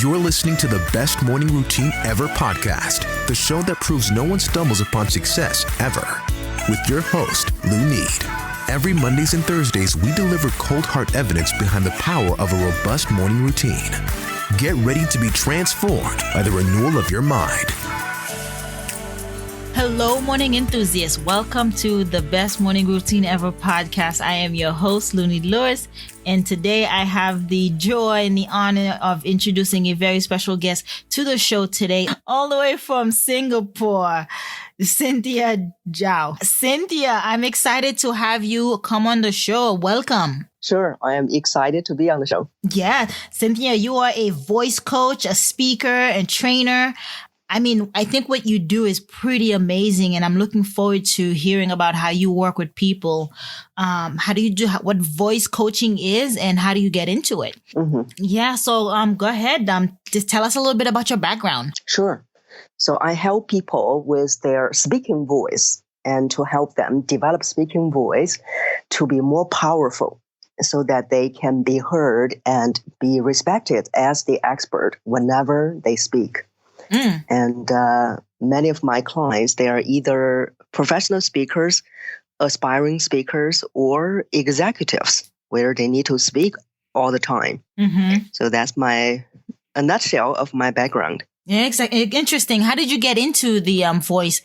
You're listening to the Best Morning Routine Ever podcast, the show that proves no one stumbles upon success ever. With your host, Lou Need. Every Mondays and Thursdays, we deliver cold hard evidence behind the power of a robust morning routine. Get ready to be transformed by the renewal of your mind. Hello, morning enthusiasts. Welcome to the Best Morning Routine Ever podcast. I am your host, Looney Lewis, and today I have the joy and the honor of introducing a very special guest to the show today, all the way from Singapore, Cynthia Zhai. Cynthia, I'm excited to have you come on the show. Welcome. Sure, I am excited to be on the show. Yeah, Cynthia, you are a voice coach, a speaker, and trainer. I mean, I think what you do is pretty amazing, and I'm looking forward to hearing about how you work with people. How do you do what voice coaching is, and how do you get into it? Mm-hmm. Yeah, so go ahead. Just tell us a little bit about your background. Sure. So I help people with their speaking voice and to help them develop speaking voice to be more powerful so that they can be heard and be respected as the expert whenever they speak. And many of my clients, they are either professional speakers, aspiring speakers, or executives where they need to speak all the time. Mm-hmm. So that's a nutshell of my background. Yeah, exactly. Interesting. How did you get into the voice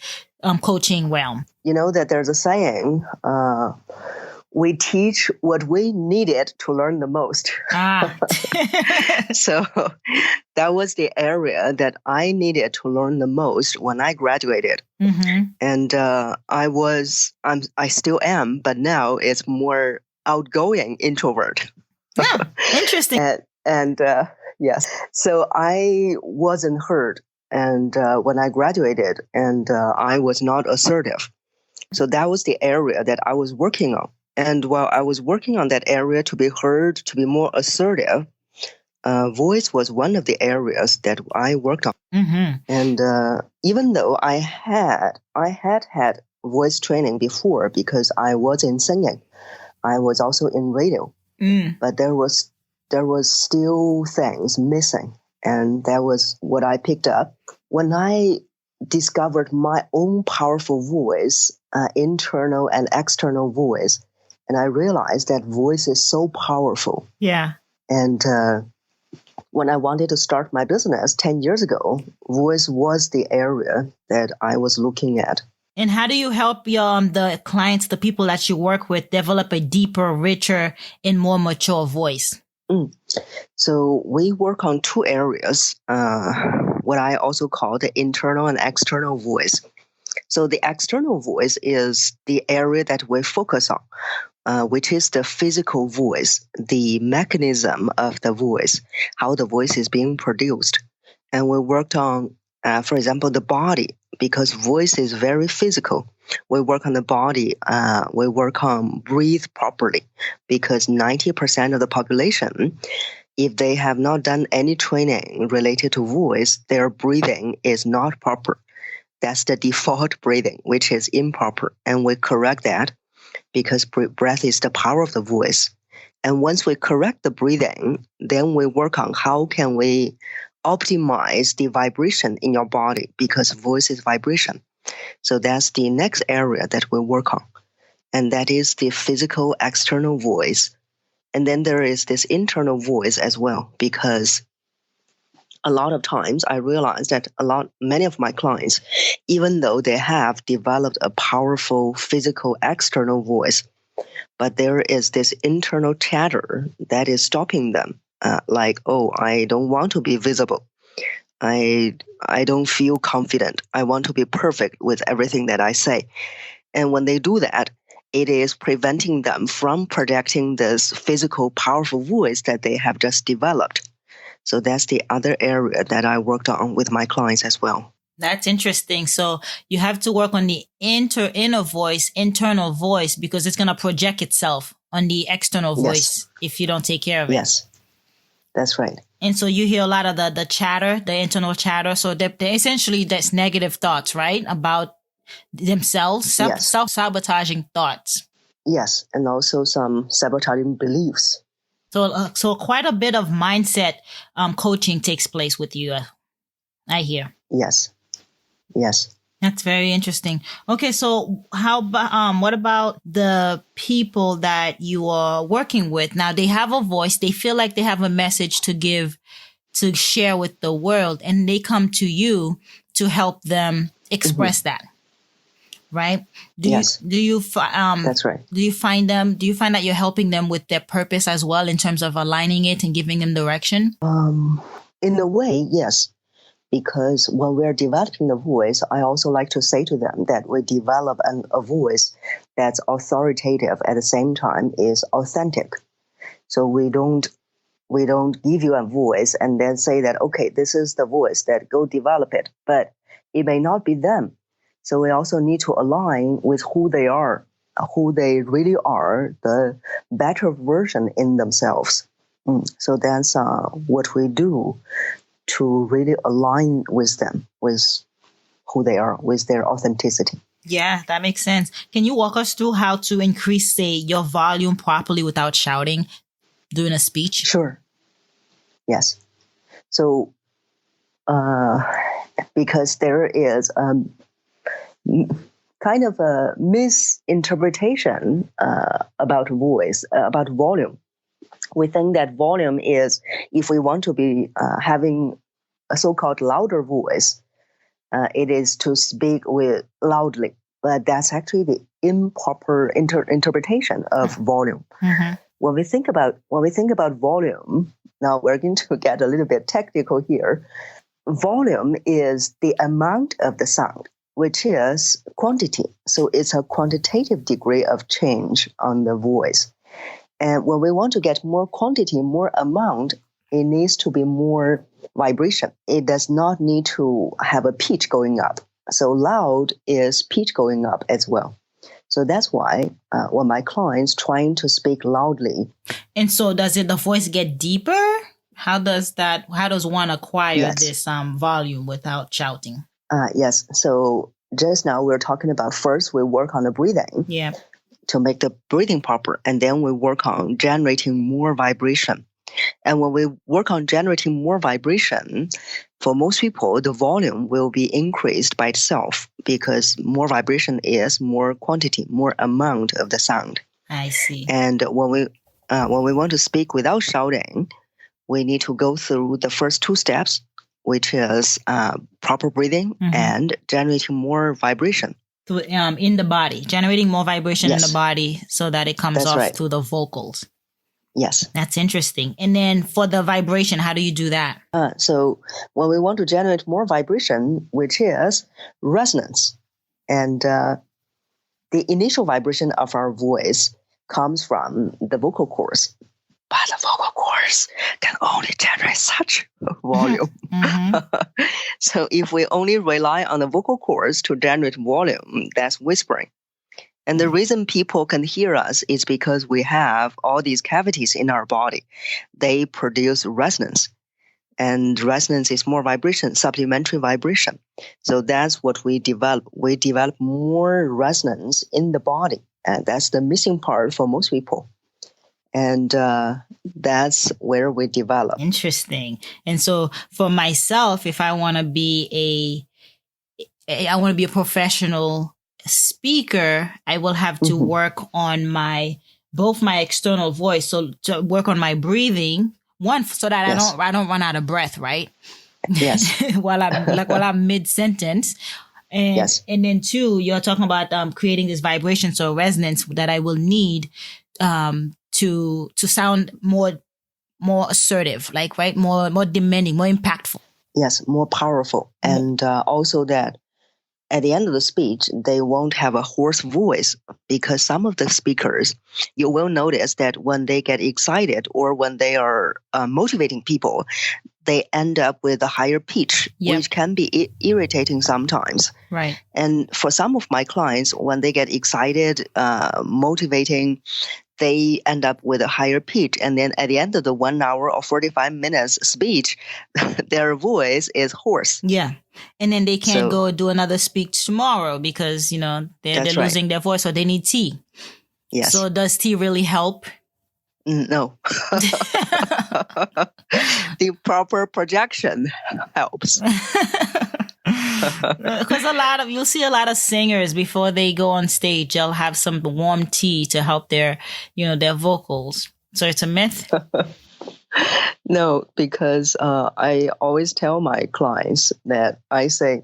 coaching realm? You know that there's a saying, we teach what we needed to learn the most. So that was the area that I needed to learn the most when I graduated. Mm-hmm. And I still am, but now it's more outgoing introvert. Yeah, interesting. Yes, so I wasn't heard. And when I graduated, and I was not assertive. So that was the area that I was working on. And while I was working on that area to be heard, to be more assertive, voice was one of the areas that I worked on. Mm-hmm. And even though I had voice training before because I was in singing, I was also in radio, but there was still things missing, and that was what I picked up when I discovered my own powerful voice, internal and external voice. And I realized that voice is so powerful. Yeah. And when I wanted to start my business 10 years ago, voice was the area that I was looking at. And how do you help the clients, the people that you work with, develop a deeper, richer, and more mature voice? So we work on two areas, what I also call the internal and external voice. So the external voice is the area that we focus on, which is the physical voice, the mechanism of the voice, how the voice is being produced. And we worked on, for example, the body, because voice is very physical. We work on the body. We work on breathe properly, because 90% of the population, if they have not done any training related to voice, their breathing is not proper. That's the default breathing, which is improper. And we correct that because breath is the power of the voice. And once we correct the breathing, then we work on how can we optimize the vibration in your body, because voice is vibration. So that's the next area that we work on. And that is the physical external voice. And then there is this internal voice as well, because a lot of times I realize that many of my clients, even though they have developed a powerful physical external voice, but there is this internal chatter that is stopping them. Like, oh, I don't want to be visible. I don't feel confident. I want to be perfect with everything that I say. And when they do that, it is preventing them from projecting this physical powerful voice that they have just developed. So that's the other area that I worked on with my clients as well. That's interesting. So you have to work on the internal voice, because it's going to project itself on the external voice if you don't take care of it. Yes, that's right. And so you hear a lot of the chatter, the internal chatter. So they're essentially that's negative thoughts, right? About themselves, self-sabotaging thoughts. Yes, and also some sabotaging beliefs. So quite a bit of mindset coaching takes place with you. I hear. Yes. That's very interesting. Okay, so how about what about the people that you are working with? Now they have a voice. They feel like they have a message to give, to share with the world, and they come to you to help them express that. Right? Yes. That's right. Do you find that you're helping them with their purpose as well in terms of aligning it and giving them direction? In a way, yes. Because when we're developing the voice, I also like to say to them that we develop a voice that's authoritative at the same time is authentic. So we don't give you a voice and then say that, okay, this is the voice, that go develop it. But it may not be them. So we also need to align with who they are, who they really are, the better version in themselves. So that's what we do to really align with them, with who they are, with their authenticity. Yeah, that makes sense. Can you walk us through how to increase, say, your volume properly without shouting during a speech? Sure. Yes. So, because there is kind of a misinterpretation about voice, about volume. We think that volume is, if we want to be having a so-called louder voice, it is to speak with loudly. But that's actually the improper interpretation of volume. Mm-hmm. When we think about volume, now we're going to get a little bit technical here. Volume is the amount of the sound, which is quantity. So it's a quantitative degree of change on the voice. And when we want to get more quantity, more amount, it needs to be more vibration. It does not need to have a pitch going up. So loud is pitch going up as well. So that's why when my clients trying to speak loudly. And so does the voice get deeper? How does one acquire this volume without shouting? Yes. So just now we're talking about, first we work on the breathing. Yeah. To make the breathing proper, and then we work on generating more vibration. And when we work on generating more vibration, for most people, the volume will be increased by itself because more vibration is more quantity, more amount of the sound. I see. And when we want to speak without shouting, we need to go through the first two steps, which is proper breathing and generating more vibration. In the body, generating more vibration in the body so that it comes off through the vocals. Yes. That's interesting. And then for the vibration, how do you do that? So when we want to generate more vibration, which is resonance, and the initial vibration of our voice comes from the vocal cords. But the vocal cords can only generate such volume. So if we only rely on the vocal cords to generate volume, that's whispering. And the reason people can hear us is because we have all these cavities in our body. They produce resonance. And resonance is more vibration, supplementary vibration. So that's what we develop. We develop more resonance in the body. And that's the missing part for most people. And that's where we develop. Interesting. And so for myself, if I want to be a professional speaker, I will have to work on both my external voice. So to work on my breathing, one, so that I don't run out of breath, right? Yes. while I'm mid sentence. And then two, you're talking about creating this vibration, so resonance that I will need to sound more assertive, more demanding, more impactful. Yes, more powerful. And also that at the end of the speech, they won't have a hoarse voice, because some of the speakers, you will notice that when they get excited or when they are motivating people, they end up with a higher pitch, which can be irritating sometimes. Right. And for some of my clients, when they get excited, motivating, they end up with a higher pitch. And then at the end of the 1 hour or 45 minutes speech, their voice is hoarse. Yeah. And then they can't go do another speech tomorrow because, they're losing their voice, or they need tea. Yes. So does tea really help? No. The proper projection helps. Because you'll see a lot of singers before they go on stage, they'll have some warm tea to help their vocals. So it's a myth? No, because I always tell my clients that I say,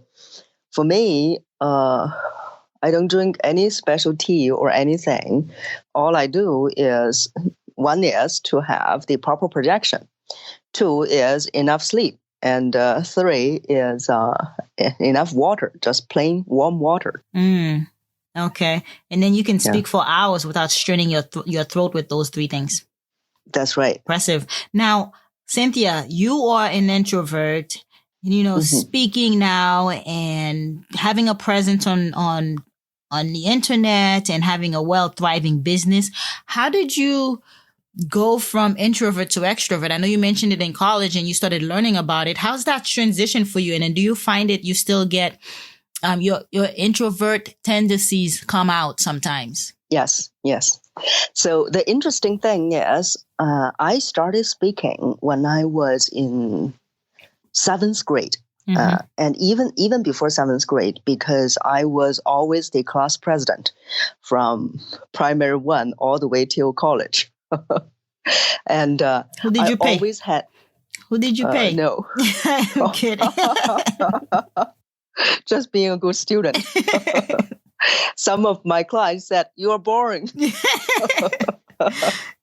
for me, I don't drink any special tea or anything. All I do is, one is to have the proper projection. 2 is enough sleep. And 3 is enough water, just plain warm water. Okay. And then you can speak for hours without straining your throat with those 3 things. That's right. Impressive. Now, Cynthia, you are an introvert, speaking now and having a presence on the internet and having a thriving business. How did you go from introvert to extrovert? I know you mentioned it in college and you started learning about it. How's that transition for you? And then do you find it you still get your introvert tendencies come out sometimes? Yes. So the interesting thing is I started speaking when I was in 7th grade. And even before 7th grade, because I was always the class president from primary 1 all the way till college. And who did you pay? Always had. Who did you pay? No. I'm kidding. Just being a good student. Some of my clients said, "You are boring."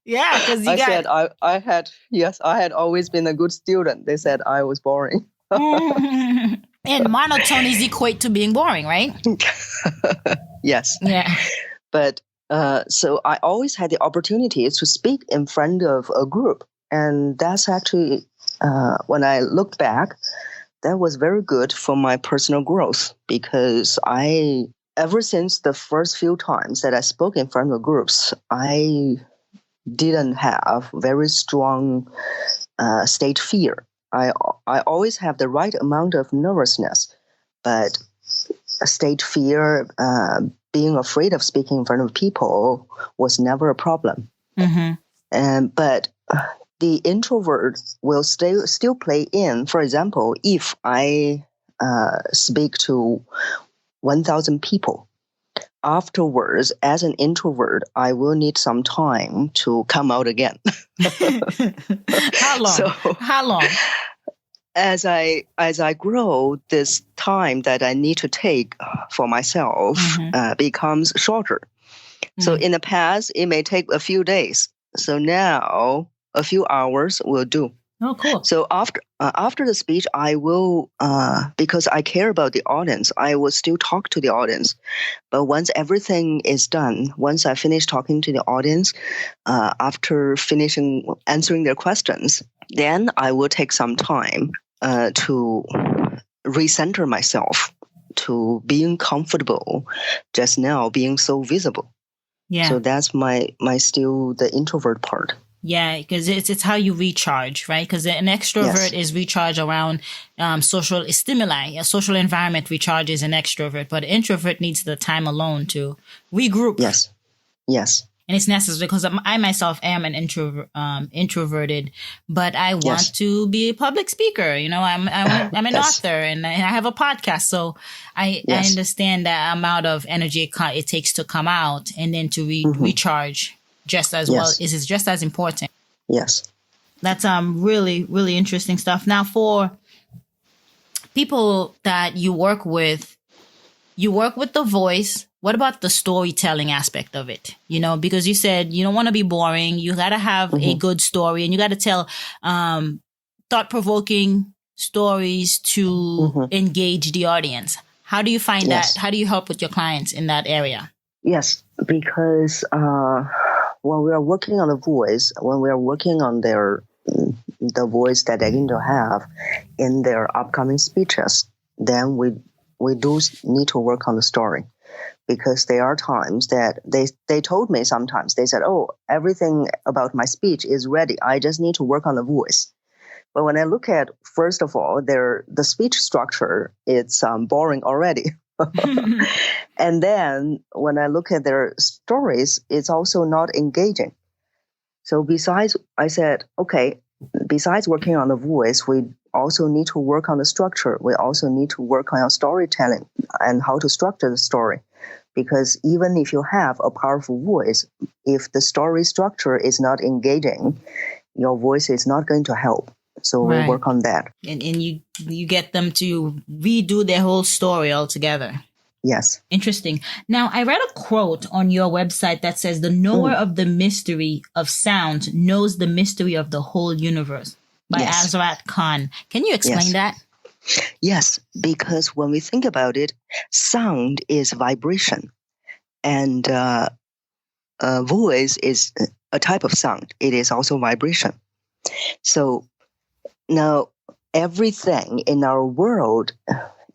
Yeah, because I said I had always been a good student. They said I was boring. And monotonies equate to being boring, right? Yes. Yeah. But so I always had the opportunity to speak in front of a group. And that's actually, when I look back, that was very good for my personal growth, because ever since the first few times that I spoke in front of groups, I didn't have very strong stage fear. I always have the right amount of nervousness, but stage fear, being afraid of speaking in front of people was never a problem. But the introvert will still play in. For example, if I speak to 1,000 people, afterwards, as an introvert, I will need some time to come out again. How long? How long? As I grow, this time that I need to take for myself becomes shorter. So in the past, it may take a few days. So now a few hours will do. Oh, cool. So after the speech, I will, because I care about the audience, I will still talk to the audience. But once everything is done, once I finish talking to the audience, after finishing answering their questions, then I will take some time to recenter myself, to being comfortable just now, being so visible. Yeah. So that's my still the introvert part. Yeah, because it's how you recharge, right? Because an extrovert is recharge around social stimuli. A social environment recharges an extrovert, but an introvert needs the time alone to regroup. Yes. And it's necessary because I myself am an introverted, but I want to be a public speaker. I'm an author and I have a podcast, so I understand the amount of energy it takes to come out and then to recharge. Just as well, is just as important. Yes. That's really, really interesting stuff. Now, for people that you work with the voice. What about the storytelling aspect of it? Because you said you don't want to be boring. You got to have a good story and you got to tell thought-provoking stories to engage the audience. How do you find that? How do you help with your clients in that area? Yes, because when we are working on the voice, when we are working on the voice that they're going to have in their upcoming speeches, then we do need to work on the story. Because there are times that they told me sometimes, they said, "Oh, everything about my speech is ready. I just need to work on the voice." But when I look at, first of all, the speech structure, it's boring already. And then when I look at their stories, it's also not engaging. So I said, okay, besides working on the voice, we also need to work on the structure. We also need to work on our storytelling and how to structure the story. Because even if you have a powerful voice, if the story structure is not engaging, your voice is not going to help. So we work on that. And you get them to redo their whole story altogether. Yes. Interesting. Now, I read a quote on your website that says, the knower of the mystery of sound knows the mystery of the whole universe, by Azrat Khan. Can you explain that? Yes, because when we think about it, sound is vibration, and voice is a type of sound. It is also vibration. So now everything in our world,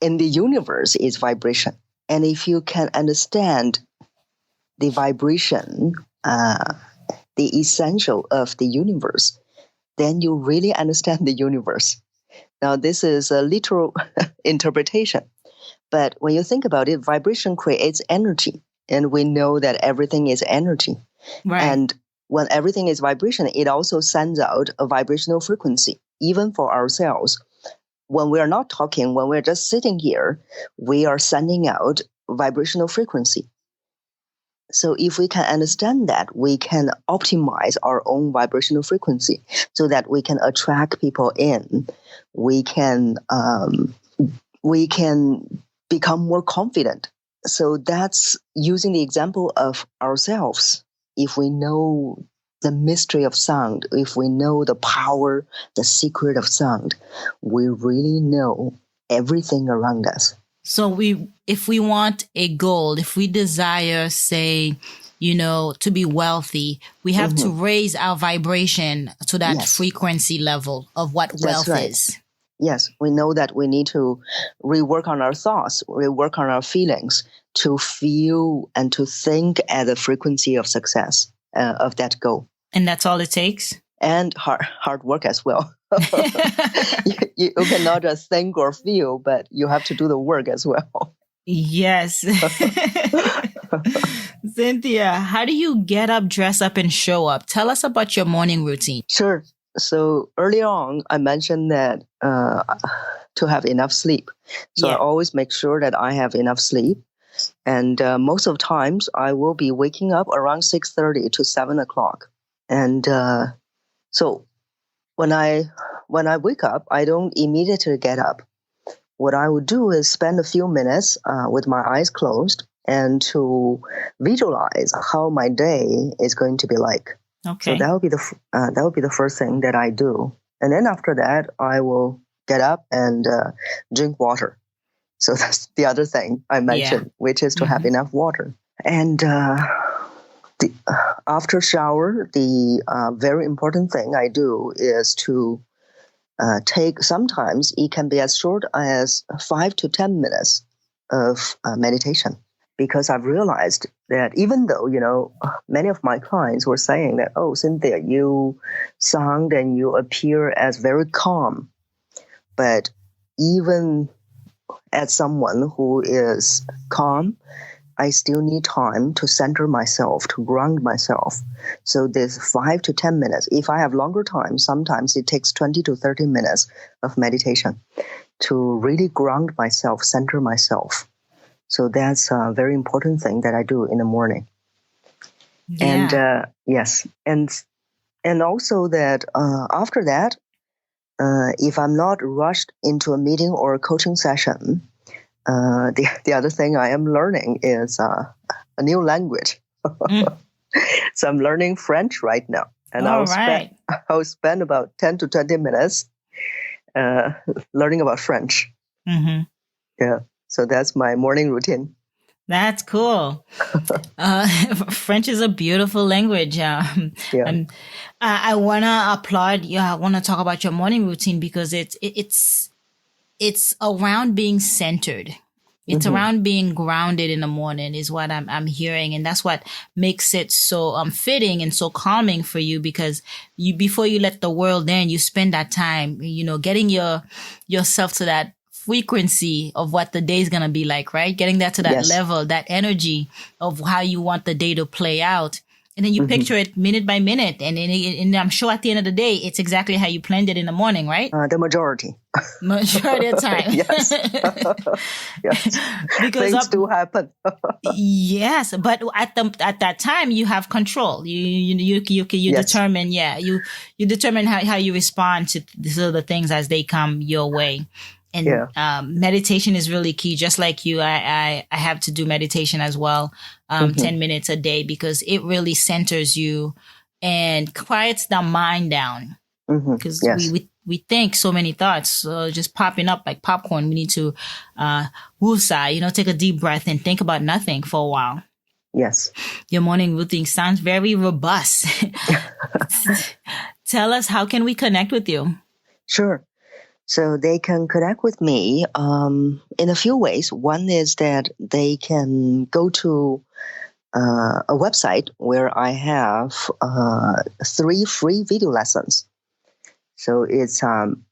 in the universe, is vibration. And if you can understand the vibration, the essential of the universe, then you really understand the universe. Now, this is a literal interpretation. But when you think about it, vibration creates energy. And we know that everything is energy. Right. And when everything is vibration, it also sends out a vibrational frequency, even for ourselves. When we are not talking, when we're just sitting here, we are sending out vibrational frequency. So if we can understand that, we can optimize our own vibrational frequency so that we can attract people in. We can become more confident. So that's using the example of ourselves. If we know the mystery of sound, if we know the power, the secret of sound, we really know everything around us. So if we want a goal, if we desire, say, to be wealthy, we have to raise our vibration to that frequency level of what wealth is. Yes, we know that we need to rework on our thoughts, rework on our feelings to feel and to think at the frequency of success of that goal. And that's all it takes? And hard work as well. you cannot just think or feel, but you have to do the work as well. Yes. Cynthia, how do you get up, dress up, and show up? Tell us about your morning routine. Sure. So earlier on, I mentioned that to have enough sleep. So I always make sure that I have enough sleep. And most of the times, I will be waking up around 6:30 to 7 o'clock. And so when I wake up, I don't immediately get up. What I would do is spend a few minutes with my eyes closed and to visualize how my day is going to be like. Okay. So that would be the first thing that I do, and then after that, I will get up and drink water. So that's the other thing I mentioned, which is to have enough water. And after shower, the very important thing I do is to take. Sometimes it can be as short as 5 to 10 minutes of meditation. Because I've realized that even though, many of my clients were saying that, oh, Cynthia, you sound and you appear as very calm. But even as someone who is calm, I still need time to center myself, to ground myself. So there's 5 to 10 minutes. If I have longer time, sometimes it takes 20 to 30 minutes of meditation to really ground myself, center myself. So that's a very important thing that I do in the morning. Yeah. And yes, and also that after that, if I'm not rushed into a meeting or a coaching session, the other thing I am learning is a new language. So I'm learning French right now, and I'll spend about 10 to 20 minutes learning about French. Mm-hmm. Yeah. So that's my morning routine. That's cool. French is a beautiful language. And I want to applaud you. I want to talk about your morning routine because it's around being centered. It's around being grounded in the morning is what I'm hearing. And that's what makes it so fitting and so calming for you, because before you let the world in, you spend that time, getting yourself to that frequency of what the day is going to be like, right? Getting that to that level, that energy of how you want the day to play out. And then you picture it minute by minute. And I'm sure at the end of the day, it's exactly how you planned it in the morning, right? The majority. Majority of the time. Yes. Yes. Because things do happen. Yes, but at that time you have control. You Yes. determine. Yeah, you determine how you respond to the things as they come your way. And meditation is really key. Just like you, I have to do meditation as well, 10 minutes a day, because it really centers you and quiets the mind down. Because we think so many thoughts just popping up like popcorn. We need to woosah, take a deep breath and think about nothing for a while. Yes. Your morning routine sounds very robust. Tell us, how can we connect with you? Sure. So they can connect with me in a few ways. One is that they can go to a website where I have 3 free video lessons. So it's the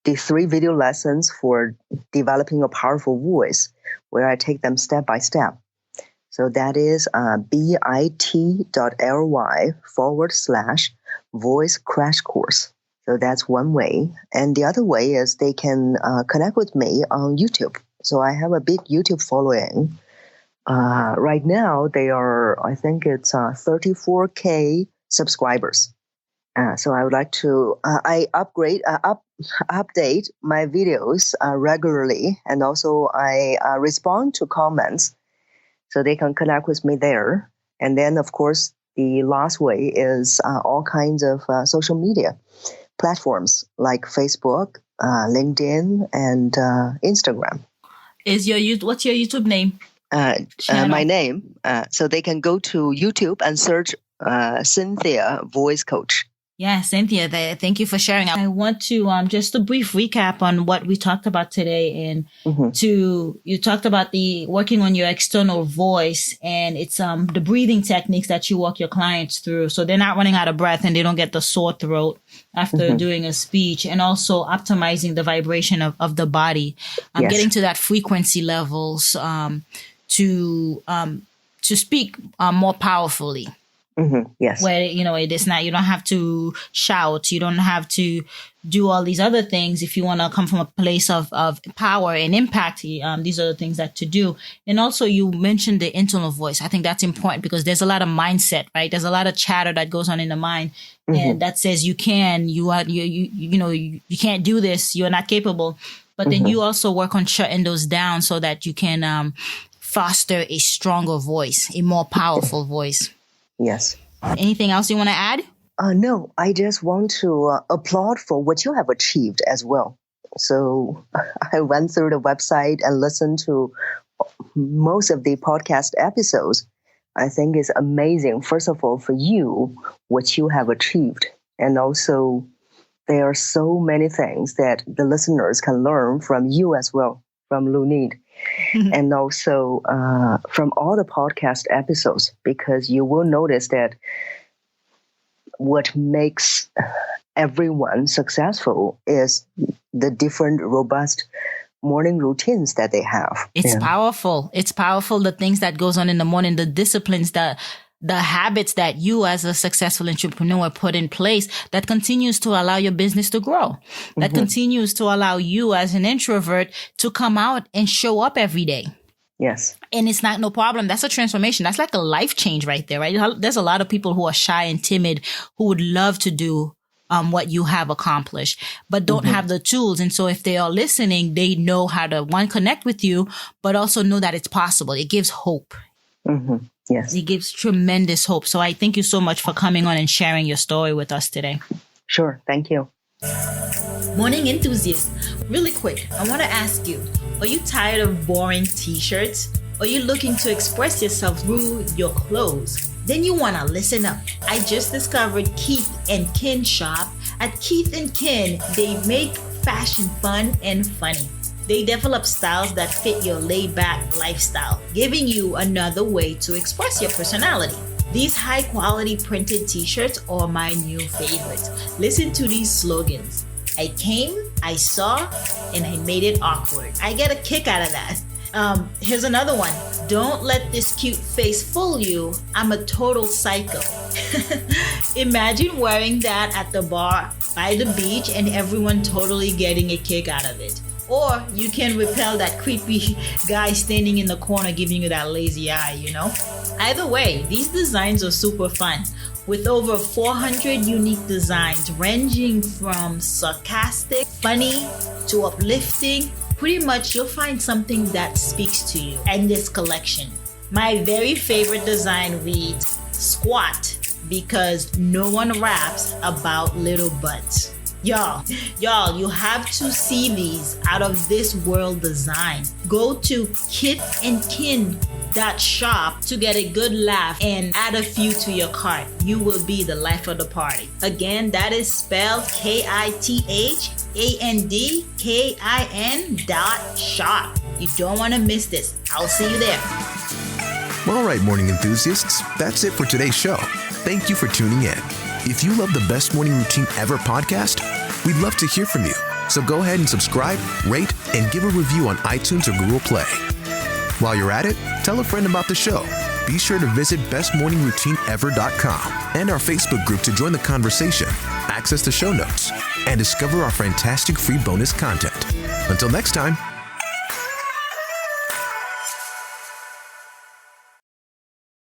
3 video lessons for developing a powerful voice, where I take them step by step. So that is bit.ly/voice crash course. So that's one way. And the other way is they can connect with me on YouTube. So I have a big YouTube following. Right now, they are, I think it's 34K subscribers. So I would like to, I update my videos regularly. And also I respond to comments, so they can connect with me there. And then, of course, the last way is all kinds of social media platforms like Facebook, LinkedIn, and Instagram. What's your YouTube name? My name. So they can go to YouTube and search Cynthia Voice Coach. Yeah, Cynthia, thank you for sharing. I want to just a brief recap on what we talked about today. And you talked about the working on your external voice, and it's the breathing techniques that you walk your clients through, so they're not running out of breath and they don't get the sore throat after doing a speech, and also optimizing the vibration of the body, getting to that frequency levels to speak more powerfully. Yes. Where, it is not, you don't have to shout. You don't have to do all these other things. If you want to come from a place of power and impact, these are the things that to do. And also you mentioned the internal voice. I think that's important, because there's a lot of mindset, right? There's a lot of chatter that goes on in the mind, and that says you can't do this. You're not capable. But then you also work on shutting those down so that you can foster a stronger voice, a more powerful voice. Yes. Anything else you want to add? No, I just want to applaud for what you have achieved as well. So I went through the website and listened to most of the podcast episodes. I think it's amazing, first of all, for you, what you have achieved. And also, there are so many things that the listeners can learn from you as well, from Lunid. And also from all the podcast episodes, because you will notice that what makes everyone successful is the different robust morning routines that they have. It's powerful. It's powerful, the things that goes on in the morning, the disciplines, the habits that you as a successful entrepreneur put in place that continues to allow your business to grow, that continues to allow you as an introvert to come out and show up every day. Yes. And it's not no problem. That's a transformation. That's like a life change right there, right? There's a lot of people who are shy and timid who would love to do what you have accomplished, but don't have the tools. And so if they are listening, they know how to, one, connect with you, but also know that it's possible. It gives hope. Yes. It gives tremendous hope. So I thank you so much for coming on and sharing your story with us today. Sure. Thank you. Morning enthusiasts, really quick, I want to ask you, are you tired of boring t-shirts? Are you looking to express yourself through your clothes? Then you want to listen up. I just discovered Keith and Kin Shop. At Keith and Kin, they make fashion fun and funny. They develop styles that fit your laid-back lifestyle, giving you another way to express your personality. These high-quality printed t-shirts are my new favorites. Listen to these slogans. I came, I saw, and I made it awkward. I get a kick out of that. Here's another one. Don't let this cute face fool you. I'm a total psycho. Imagine wearing that at the bar by the beach and everyone totally getting a kick out of it. Or you can repel that creepy guy standing in the corner giving you that lazy eye, you know? Either way, these designs are super fun. With over 400 unique designs ranging from sarcastic, funny, to uplifting, pretty much you'll find something that speaks to you in this collection. My very favorite design reads squat because no one raps about little butts. Y'all, you have to see these out of this world design. Go to kitandkin.shop to get a good laugh and add a few to your cart. You will be the life of the party. Again, that is spelled KITHANDKIN.shop. You don't want to miss this. I'll see you there. All right, morning enthusiasts, that's it for today's show. Thank you for tuning in. If you love the Best Morning Routine Ever podcast, we'd love to hear from you. So go ahead and subscribe, rate, and give a review on iTunes or Google Play. While you're at it, tell a friend about the show. Be sure to visit bestmorningroutineever.com and our Facebook group to join the conversation, access the show notes, and discover our fantastic free bonus content. Until next time,